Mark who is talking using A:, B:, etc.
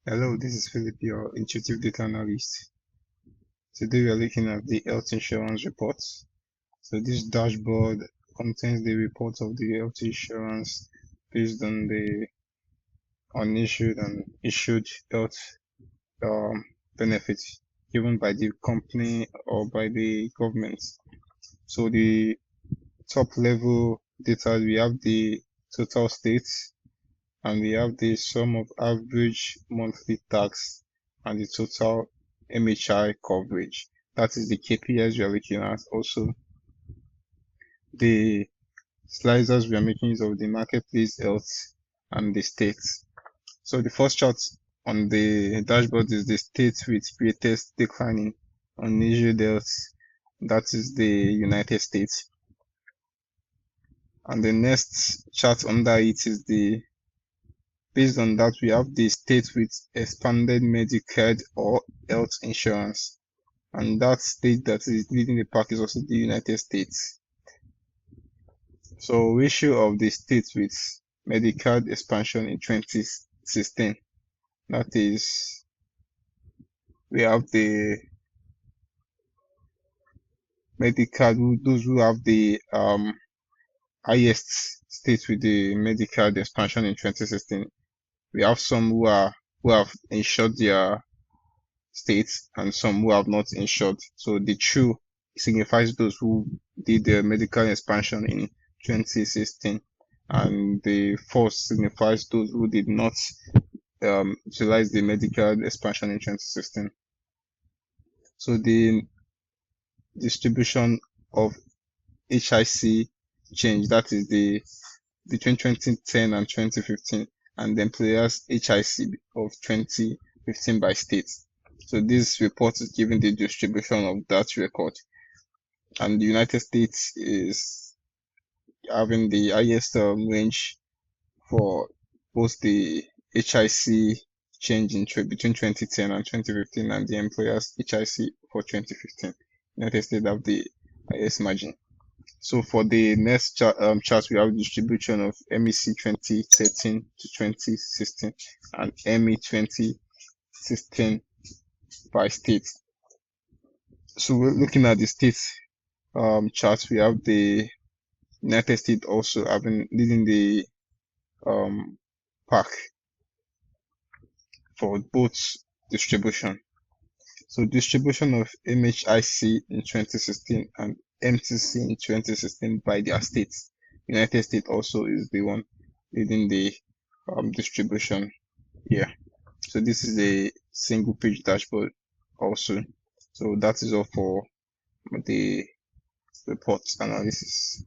A: Hello, this is Philip, your intuitive data analyst. Today we are looking at the health insurance reports. So this dashboard contains the reports of the health insurance based on the unissued and issued health benefits given by the company or by the government. So the top level data, we have the total states, and we have the sum of average monthly tax and the total MHI coverage. That is the KPIs we are looking at. Also, the slicers we are making use of the marketplace health and the states. So the first chart on the dashboard is the state with greatest decline in unusual health. That is the United States. And the next chart under it is the based on that, we have the state with expanded Medicaid or health insurance. And that state that is leading the pack is also the United States. So ratio of the states with Medicaid expansion in 2016. That is, we have the Medicaid, those who have the highest states with the Medicaid expansion in 2016. We have some who have insured their states and some who have not insured. So the true signifies those who did the medical expansion in 2016, and the false signifies those who did not utilize the medical expansion in 2016. So the distribution of HIC change, that is the between 2010 and 2015, and the employers HIC of 2015 by states. So this report is giving the distribution of that record, and the United States is having the highest range for both the HIC change in between 2010 and 2015, and the employers HIC for 2015. United States have the highest margin. So for the next chart, we have distribution of MEC 2013 to 2016 and ME 2016 by state. So we're looking at the states charts. We have the United States also leading the pack for both distribution. So distribution of MHIC in 2016 and MTC in 2016 by their states. United States also is the one leading the distribution here. So this is a single page dashboard also. So that is all for the report analysis.